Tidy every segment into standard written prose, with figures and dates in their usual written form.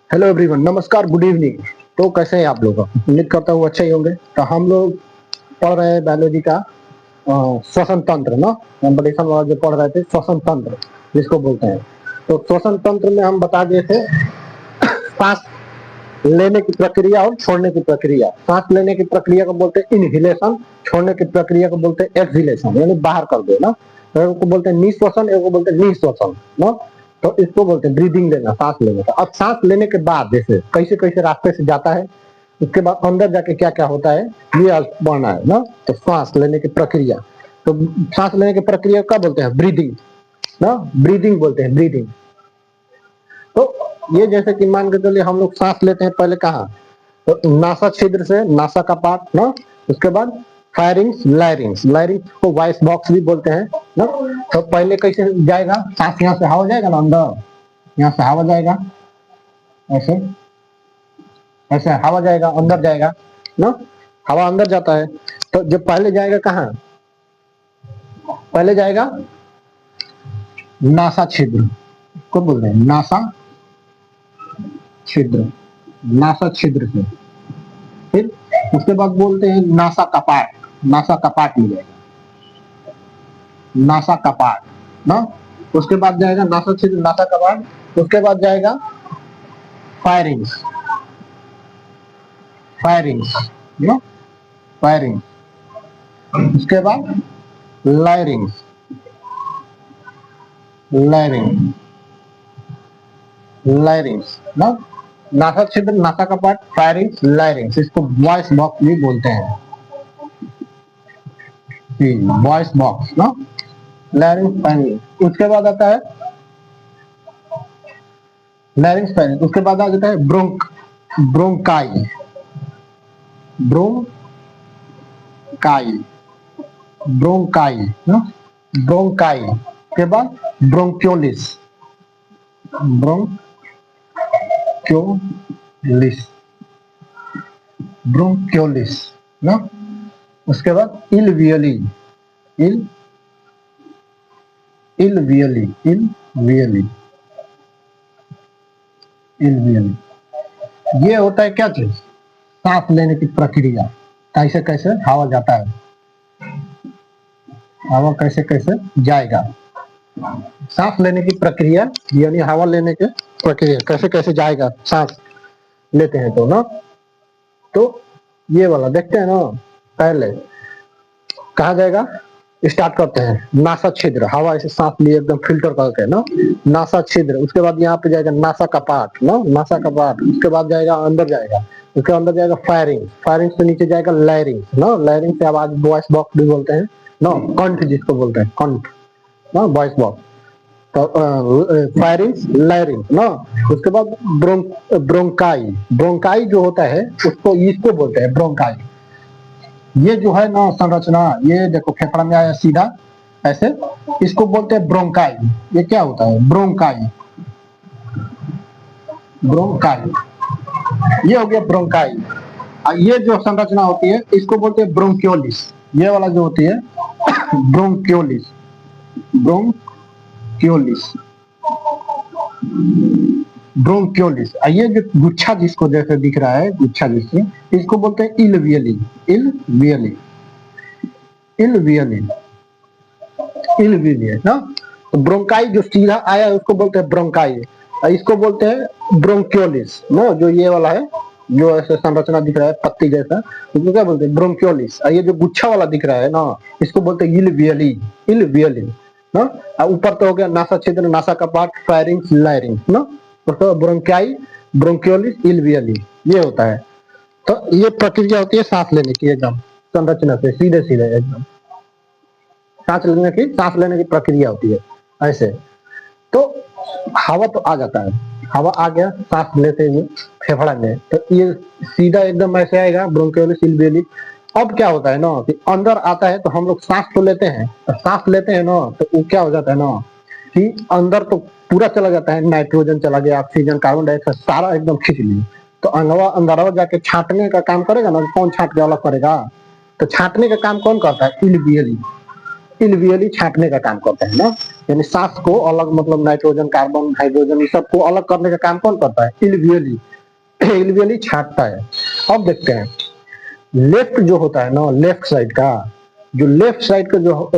Hello everyone, नमस्कार, good evening. तो कैसे हैं आप लोग? उम्मीद करता हूँ अच्छे ही होंगे। तो हम लोग पढ़ रहे हैं बायोलॉजी का श्वसन तंत्र ना, कॉम्पिटिशन वाला जो पढ़ रहे थे, श्वसन तंत्र जिसको बोलते हैं। तो श्वसन तंत्र में हम बता दिए थे सांस लेने की प्रक्रिया और छोड़ने की प्रक्रिया। सांस लेने की प्रक्रिया को बोलते हैं इनहिलेशन, छोड़ने की प्रक्रिया को बोलते हैं एक्सहिलेशन, यानी बाहर कर दो ना। तो एक को बोलते हैं निश्वसन, एक को बोलते हैं निश्वसन ना। तो इसको बोलते हैं ब्रीदिंग लेना, सांस लेने का। अब सांस लेने के बाद जैसे कैसे कैसे रास्ते से जाता है, उसके बाद अंदर जाके क्या क्या होता है, ये आज पढ़ना है ना। तो सांस लेने की प्रक्रिया, तो सांस लेने की प्रक्रिया क्या बोलते हैं? ब्रीदिंग ना, ब्रीदिंग बोलते हैं, ब्रीदिंग। तो ये जैसे कि मान के चलिए हम लोग सांस लेते हैं पहले कहाँ, तो नासा छिद्र से, नासा का पार्ट ना। उसके बाद फायरिंग्स, लायरिंग्स, लायरिंग्स को वॉइस बॉक्स भी बोलते हैं ना। तो पहले कैसे जाएगा सांस? यहाँ से हवा जाएगा ना अंदर, यहाँ से हवा जाएगा, ऐसे ऐसे हवा जाएगा, अंदर जाएगा ना। हवा अंदर जाता है तो जब पहले जाएगा कहाँ, पहले जाएगा नासा छिद्र को बोल रहे हैं, नासा छिद्र, नासा छिद्र से। फिर उसके बाद बोलते हैं नासा कपाट, नासा कपाट में जाएगा, नासा कपाट ना। उसके बाद जाएगा नासा छिद्र, नासा कपाट। उसके बाद जाएगा फायरिंग्स, फायरिंग्स ना, फायरिंग। उसके बाद लायरिंग्स, लायरिंग, लायरिंग्स ना। नासा छिद्र, नासा कपाट, फायरिंग्स, लायरिंग्स, इसको वॉइस बॉक्स भी बोलते हैं, वॉइस बॉक्स ना। लैरिंग्स, फायरिंग। उसके बाद आता है लैरिंग्स, फायरिंग। उसके बाद आ जाता है ब्रोंकाई, ब्रोंकाई, ब्रोंकाई ना, ब्रोंकाई। के बाद ब्रोंक्योलिस, ब्रोंक्योलिस, ब्रोंक्योलिस ना। उसके बाद इलवियली, इलवियली, इलवियली, इलवियली। ये होता है क्या चीज? सांस लेने की प्रक्रिया। कैसे कैसे हवा जाता है, हवा कैसे कैसे जाएगा, सांस लेने की प्रक्रिया, यानी हवा लेने की प्रक्रिया कैसे कैसे जाएगा सांस लेते हैं तो ना। तो ये वाला देखते हैं ना। पहले कहा जाएगा, स्टार्ट करते हैं नासा छिद्र, हवा ऐसे सांस लिए एकदम फिल्टर करके ना, नासा छिद्र। उसके बाद यहाँ पे जाएगा नासा कपाट ना, नासा कपाट। उसके बाद जाएगा अंदर जाएगा, उसके अंदर जाएगा फायरिंग, फायरिंग से नीचे जाएगा लैरिंग ना, लैरिंग से आवाज वॉइस बॉक्स भी बोलते हैं ना, कंठ जिसको बोलते हैं, कंठ ना, वॉइस बॉक्स। तो फायरिंग, लैरिंग ना। उसके बाद ब्रोंकाई, ब्रोंकाई जो होता है उसको इसको बोलते हैं ब्रोंकाई। ये जो है ना संरचना, ये देखो फेफड़ा में आया सीधा ऐसे, इसको बोलते हैं ब्रोंकाई। ये क्या होता है? ब्रोंकाई, ब्रोंकाई, ये हो गया ब्रोंकाई। ये जो संरचना होती है इसको बोलते हैं ब्रोंक्योलिस। ये वाला जो होती है ब्रोंक्योलिस, ब्रोंक्योलिस, ब्रोंक्योलिस। ये जो गुच्छा जिसको जैसे दिख रहा है, गुच्छा जिससे, इसको बोलते हैं इलवियली, इलवियली, इलवियली, इलवियली ना। तो ब्रोंकाई जो सीधा आया है उसको बोलते हैं ब्रोंकाई, इसको बोलते हैं ब्रोंक्योलिस ना। जो ये वाला है, जो ऐसे संरचना दिख रहा है पत्ती जैसा, इसको क्या बोलते हैं? ब्रोंक्योलिस। ये जो गुच्छा वाला दिख रहा है ना, इसको बोलते हैं इलवियली, इलवियली ना। ऊपर तो हो गया नासा छिद्र, नासा कपाट, फायरिंग्स, लायरिंग्स ना। तो ब्रोंकाई, ब्रोंक्योलिस, इलवियली, ये होता है। तो ये प्रक्रिया होती है सांस लेने की, एकदम संरचना से सीधे सीधे एकदम सांस लेने की प्रक्रिया होती है ऐसे। तो हवा तो आ जाता है, हवा आ गया सांस लेते हुए फेफड़ा में, तो ये सीधा एकदम ऐसे आएगा ब्रोंकियोलिस, इलवियली। अब क्या होता है ना कि अंदर आता है तो हम लोग सांस तो लेते हैं, तो सांस लेते हैं ना, तो वो क्या हो जाता है ना कि अंदर तो पूरा चला जाता है, नाइट्रोजन चला गया, ऑक्सीजन, कार्बन डाइऑक्साइड सारा एकदम खींच लिया। तो अंदर जाके छांटने का काम करेगा ना, कौन छांट के अलग करेगा? तो छांटने का काम कौन करता है? इलवियली, इलवियली छांटने का काम करता है ना। यानी सांस को अलग, मतलब नाइट्रोजन, कार्बन, हाइड्रोजन, ये सबको अलग करने का काम कौन करता है? इलवियली। इलवियली छांटता है। अब देखते हैं लेफ्ट जो होता है ना, लेफ्ट साइड का, जो लेफ्ट साइड का जो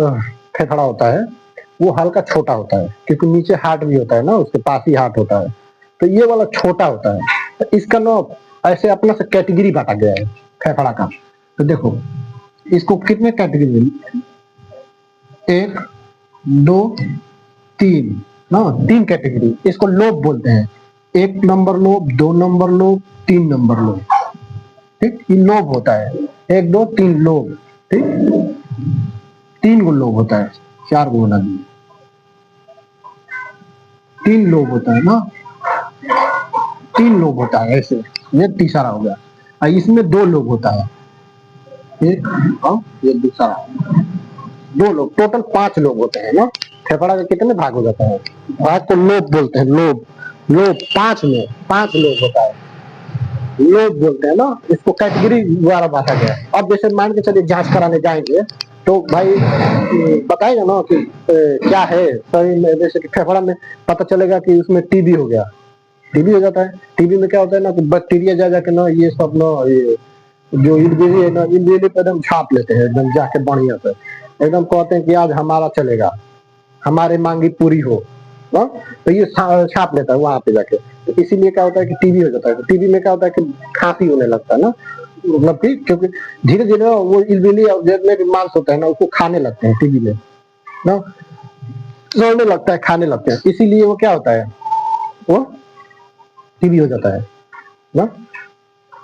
फेफड़ा होता है वो हल्का छोटा होता है, क्योंकि नीचे हार्ट भी होता है ना, उसके पास ही हार्ट होता है, तो ये वाला छोटा होता है। तो इसका ना ऐसे अपना से कैटेगरी बांटा गया है फेफड़ा का। तो देखो इसको कितने कैटेगरी, 1 2 3 ना, 3 कैटेगरी। इसको लोब बोलते हैं, 1 number lobe, 2 number lobe, 3 number lobe. ठीक, ये लोब होता है, 1 2 3 लोब। ठीक, 3 गो लोब होता है, 4 गो बना दिए, 3 लोब होता है ना, 3 लोब होता है ऐसे। ये तीसरा हो गया। और इसमें 2 लोब होता है, एक और ये दूसरा, 2 लोब, टोटल 5 लोब होते हैं ना। फेफड़ा का कितने भाग हो जाता है? भाग को लोब बोलते हैं, लोब। लोब 5 में 5 लोब होता है, लोब बोलते हैं ना। इसको कैटेगरी द्वारा बांटा गया है। अब जैसे मान के चलिए जांच कराने जाएंगे तो भाई बताएगा ना कि क्या है शरीर में, जैसे कि फेफड़ा में पता चलेगा कि उसमें टीबी हो गया, टीबी हो जाता है। टीबी में क्या होता है ना कि बैक्टीरिया जा जाके ना ये सब ना, ये जो इलबेली है ना, इलबेली पे एकदम छाप लेते हैं, एकदम जाके बढ़िया से एकदम कहते हैं कि आज हमारा चलेगा, हमारी मांगी पूरी हो ना। तो ये छाप लेता है वहां पे जाके। तो इसीलिए क्या होता है कि टीबी हो जाता है। तो टीबी में क्या होता है कि खांसी होने लगता है ना, मतलब कि क्योंकि धीरे धीरे वो इलबेली जितने भी मांस होता है ना उसको खाने लगते हैं टीबी में ना, सड़ने लगता है, खाने लगते हैं, इसीलिए वो क्या होता है, वो टीबी हो जाता है ना।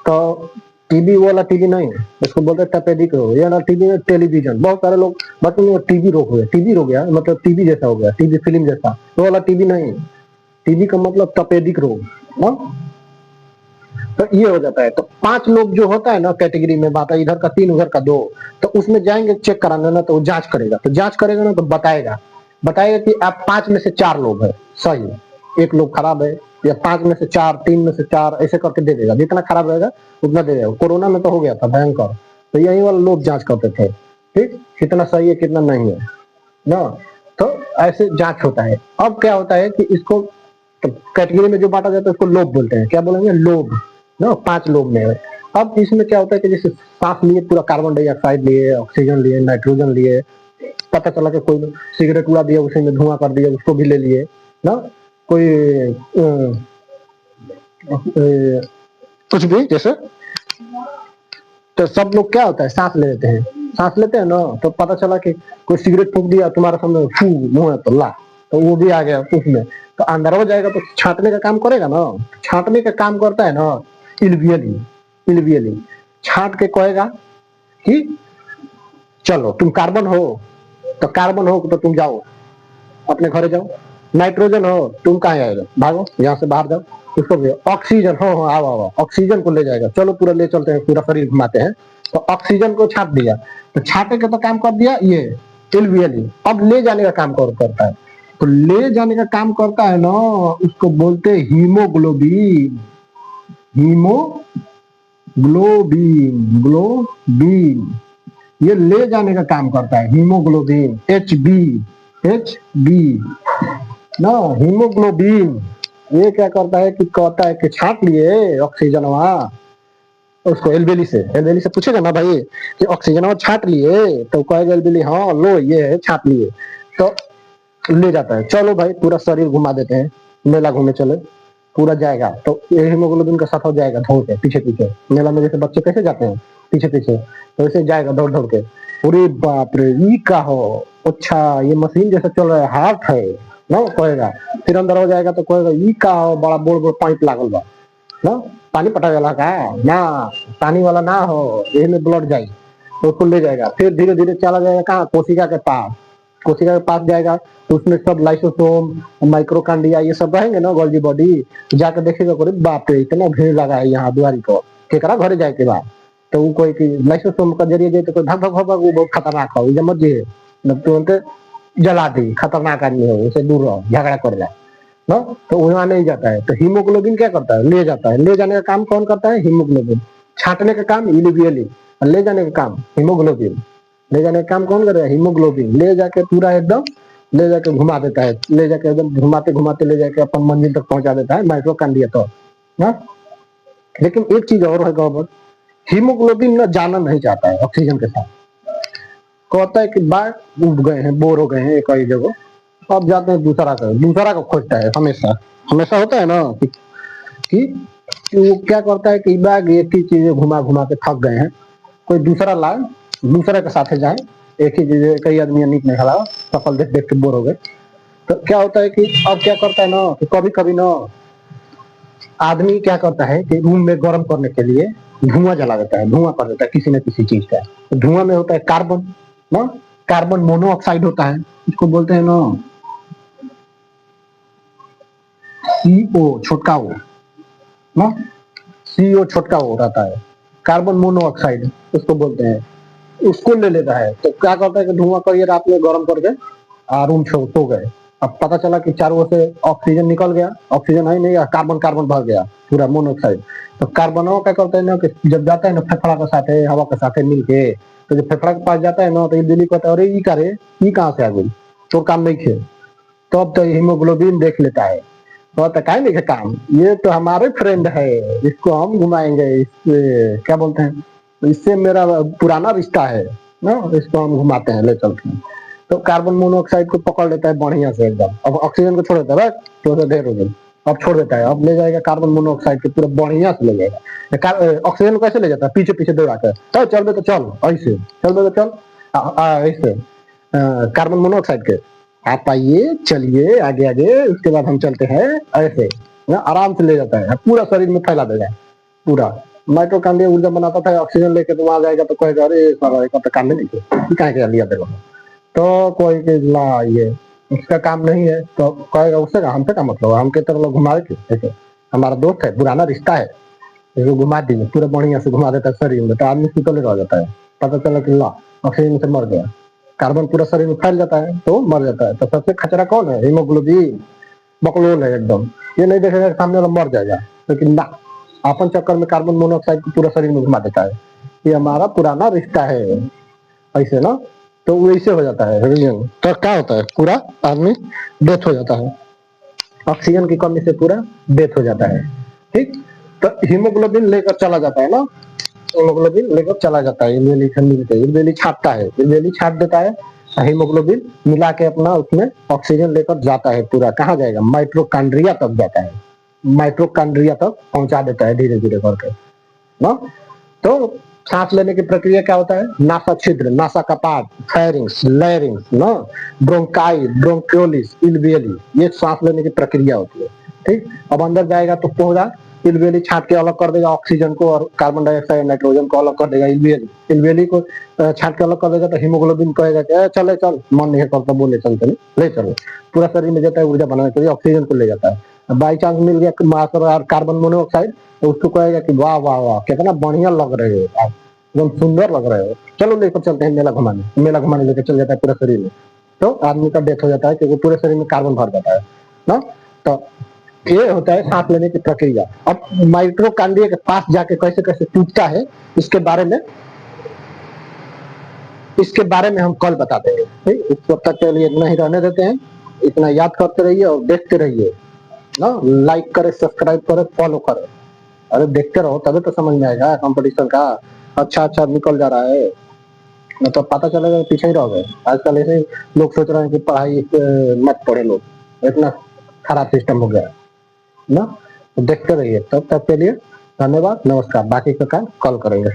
तो टीबी वाला टीबी नहीं है, इसको बोलते हैं तपेदिक रोग, या ना टीबी में टेलीविजन। बहुत सारे लोग बच्चों टीबी रोग हुए, टीबी हो गया मतलब टीबी जैसा हो गया, टीबी फिल्म जैसा, वो वाला टीबी नहीं। टीबी का मतलब तपेदिक रोग ना। तो ये हो जाता है। तो 5 लोग जो होता है ना कैटेगरी में बांटा, इधर का 3 उधर का 2। तो उसमें जाएंगे चेक कराने ना, तो वो जांच करेगा, तो जांच करेगा ना तो बताएगा, बताएगा कि आप 5 में से 4 लोग है सही है, 1 लोग खराब है, या 5 में से 4, 3 में से 4, ऐसे करके दे देगा, जितना खराब रहेगा उतना दे देगा। कोरोना में तो हो गया था भयंकर, तो यही वाला लोग जांच करते थे, ठीक, कितना सही है कितना नहीं है ना। तो ऐसे जांच होता है। अब क्या होता है कि इसको तो कैटेगरी में जो बांटा जाता है उसको लोब बोलते हैं। क्या बोलेंगे? लोब ना, 5 लोब में है। अब इसमें क्या होता है कि जैसे सांस लिए, पूरा कार्बन डाइऑक्साइड लिए, ऑक्सीजन लिए, नाइट्रोजन लिए, पता चला कि कोई सिगरेट उड़ा दिया, उसी में धुआं कर दिया, उसको भी ले लिए ना, कोई कुछ भी जैसे। तो सब लोग क्या होता है, सांस ले लेते हैं, सांस लेते हैं ना, तो पता चला कि कोई सिगरेट फूंक दिया तुम्हारे सामने, फू मुंह है तो ला, तो वो भी आ गया उसमें, तो अंदर हो जाएगा, तो छांटने का काम करेगा ना। छांटने का काम करता है ना इलवियली। इलवियली छांट के कहेगा कि चलो तुम कार्बन हो, तो कार्बन हो तो तुम जाओ अपने घरे जाओ। नाइट्रोजन हो, तुम कहाँ आएगा, भागो यहाँ से बाहर जाओ। उसको भी ऑक्सीजन हो, आओ आओ, ऑक्सीजन को ले जाएगा, चलो पूरा ले चलते हैं, पूरा शरीर घुमाते हैं। तो ऑक्सीजन को छाट दिया, तो छाटे का तो काम कर दिया ये इलवियली। अब ले जाने का काम करता है। तो ले जाने का काम करता है ना, उसको बोलते हैं हीमोग्लोबिन। हीमोग्लोबिन, ग्लोबिन, ये ले जाने का काम करता है हीमोग्लोबिन, एच बी ना। हीमोग्लोबिन ये क्या करता है कि कहता है कि छाट लिए ऑक्सीजन वहां, उसको एलबेली से पूछेगा ना भाई कि ऑक्सीजन छाट लिए, तो कहेगा एलबेली हाँ लो ये है छाट लिए, तो ले जाता है। चलो भाई पूरा शरीर घुमा देते हैं, मेला घूमे चले, पूरा जाएगा। तो ये हीमोग्लोबिन का साथ हो जाएगा दौड़ के पीछे पीछे, मेला में जैसे बच्चे कैसे जाते हैं पीछे पीछे, तो ऐसे जाएगा दौड़ दौड़ के। अरे बाप रे ई का हो, अच्छा ये मशीन जैसे चल रहा है, हार्ट है ना कहेगा। फिर अंदर हो जाएगा तो कहेगा ई का हो, बड़ा बोल बोल पाइप लागल बा ना, पानी पटा वाला का ना, पानी वाला ना हो, यही में ब्लड जाए, तो उसको ले जाएगा। फिर धीरे धीरे चला जाएगा कहाँ, कोशिका के पास। कोशिका के पास जाएगा तो उसमें सब लाइसोसोम, माइक्रोकांडिया ये सब रहेंगे ना, गोल्जी बॉडी। तो जाकर देखेगा कोई बाप रे इतना भीड़ लगा है यहाँ दुआरी पर, केकरा घरे जाए के बाद, तो वो कोई लाइसोसोम का जरिए जाए तो कोई भग भग भग भग, वो बहुत खतरनाक है, मत जे तुरंत जला दी, खतरनाक आदमी हो, उसे दूर रहो, झगड़ा कर रहा ना, तो वहां नहीं जाता है। तो हीमोग्लोबिन क्या करता है, ले जाता है। ले जाने का काम कौन करता है, हीमोग्लोबिन। छांटने का काम इलवियली, ले जाने का काम हीमोग्लोबिन। ले जाने का काम कौन करेगा, हीमोग्लोबिन। ले जाके पूरा एकदम ले जाके घुमा देता है, ले जाके एकदम घुमाते घुमाते ले जाके अपन मंजिल तक पहुंचा देता है माइटोकॉन्ड्रिया तो ना। लेकिन एक चीज और है गड़बड़, हीमोग्लोबिन ना जाना नहीं चाहता है ऑक्सीजन के साथ। कहता है कि बाढ़ उब गए हैं, बोर हो गए हैं एक ही जगह, अब जाते हैं दूसरा का खोजता है। हमेशा हमेशा होता है ना कि वो क्या करता है कि बैग एक ही चीजें घुमा घुमा के थक गए हैं, कोई दूसरा लाए, दूसरे के साथ जाए, एक ही चीजें कई आदमी नीक नहीं खड़ा, सफल देख देख के बोर हो गए। तो क्या होता है कि अब क्या करता है ना कि कभी कभी ना आदमी क्या करता है कि रूम में गर्म करने के लिए धुआं जला देता है, धुआं कर देता है किसी न किसी चीज का। तो धुआं में होता है कार्बन ना, कार्बन मोनोऑक्साइड होता है, इसको बोलते हैं ना CO छोटका ओ ना, CO छोटका ओ रहता है, कार्बन मोनोऑक्साइड उसको बोलते हैं, उसको ले लेता है। तो क्या करता है कि धुआं करिए रात में गर्म करके रूम सो गए। अब पता चला कि चारों ओर से ऑक्सीजन निकल गया, ऑक्सीजन है नहीं, कार्बन कार्बन भर गया पूरा मोनोऑक्साइड। तो कार्बनों क्या करते हैं ना कि जब जाता है ना फेफड़ा के साथ हवा के साथ मिलके, तो जब फेफड़ा के पास जाता है ना तो ये दिल्ली कहता है अरे ये करे ये कहाँ से आ गई, तो काम नहीं खे। तो अब तो हीमोग्लोबिन देख लेता है, तो काय नहीं काम, ये तो हमारे फ्रेंड है, इसको हम घुमाएंगे, इससे क्या बोलते हैं, इससे मेरा पुराना रिश्ता है ना, इसको हम घुमाते हैं, ले चलते हैं। तो कार्बन मोनोऑक्साइड को पकड़ लेता है बढ़िया से एकदम, अब ऑक्सीजन को छोड़ देता है तो ढेर हो गई, अब छोड़ देता है, अब ले जाएगा कार्बन मोनोऑक्साइड को पूरा बढ़िया से ले जाएगा। ऑक्सीजन को कैसे ले जाता है, पीछे पीछे दौड़ा कर, तो चल बे तो चल, ऐसे चल बे तो चल, ऐसे कार्बन मोनोऑक्साइड के आप आइए चलिए आगे आगे, उसके बाद हम चलते हैं, ऐसे ना आराम से ले जाता है, पूरा शरीर में फैला देगा पूरा। माइटोकॉन्ड्रिया ऊर्जा बनाता था, ऑक्सीजन लेके तो वहां जाएगा तो कहेगा अरे साला एक तो काम नहीं क्या लिया देखो, तो कोई ला ये उसका काम नहीं है, तो कहेगा उससे हमसे का मतलब, हम के तरह लोग घुमा देते, हमारा दोस्त है, पुराना रिश्ता है, इसको घुमा दीजिए, पूरा बढ़िया से घुमा देता है शरीर में, तो आदमी शीतल रह जाता है। पता चला कि ला ऑक्सीजन से मर गया, कार्बन पूरा शरीर में फैल जाता है तो मर जाता है। तो सबसे खतरा कौन है, हीमोग्लोबिन, बकलोल है एकदम, ये नहीं देखेगा सामने वाला मर जाएगा, लेकिन ना अपन चक्कर में कार्बन मोनोऑक्साइड को पूरा शरीर में घुमा देता है, ये हमारा पुराना रिश्ता है, ऐसे ना। तो वैसे हो जाता है रीजन, तो क्या होता है पूरा आदमी डेथ हो जाता है, ऑक्सीजन की कमी से पूरा डेथ हो जाता है। ठीक, तो हीमोग्लोबिन लेकर चला जाता है ना, हीमोग्लोबिन लेकर चला जाता है, इल्वेली छापता है, इल्वेली छाप देता है, हीमोग्लोबिन मिला के अपना उसमें ऑक्सीजन लेकर जाता है, पूरा कहाँ जाएगा, माइटोकॉन्ड्रिया तक जाता है, माइटोकॉन्ड्रिया तक पहुंचा देता है धीरे धीरे करके ना। तो सांस लेने की प्रक्रिया क्या होता है, नासा छिद्र, नासा कपाट, फेरिंग्स, लैरिंग्स ना, ब्रोंकाई, ब्रोंकियोलिस, इल्वियली, ये सांस लेने की प्रक्रिया होती है। ठीक, अब अंदर जाएगा तो पौधा इल्वियली छाट के अलग कर देगा ऑक्सीजन को, और कार्बन डाइऑक्साइड नाइट्रोजन को अलग कर देगा, इल्वियली, इल्वियली को छाट के अलग कर देगा। तो हीमोग्लोबिन कहेगा कि चले चल, मन नहीं करता बोले चल चले ले चलो, पूरा शरीर में जाता है ऊर्जा बनाने के लिए, ऑक्सीजन को ले जाता है। बाई चांस मिल गया मात्रा कार्बन मोनोऑक्साइड, तो उसको कहेगा कि वाह वाह वाह कितना बढ़िया लग रहे हो आप, एकदम सुंदर लग रहे हो, चलो लेकर चलते हैं मेला घुमाने, मेला घुमाने लेकर चल जाता है पूरा शरीर में। तो आदमी का डेथ हो जाता है क्योंकि पूरे शरीर में कार्बन भर जाता है ना। तो ये होता है सांस लेने की प्रक्रिया। अब माइटोकॉन्ड्रिया के पास जाके कैसे कैसे टूटता है, इसके बारे में हम कल बता देंगे। इस तब तक के लिए इतना ही रहने देते हैं, इतना याद करते रहिए और देखते रहिए ना, लाइक करे, सब्सक्राइब करे, फॉलो करे, अरे देखते रहो तभी तो समझ में आएगा कंपटीशन का। अच्छा निकल जा रहा है, मतलब पता चलेगा पीछे ही रह गए। आजकल ऐसे लोग सोच रहे हैं कि पढ़ाई मत पढ़े, लोग इतना खराब सिस्टम हो गया ना। तो देखते रहिए, तब तक के लिए धन्यवाद, नमस्कार, बाकी का काम कल करेंगे।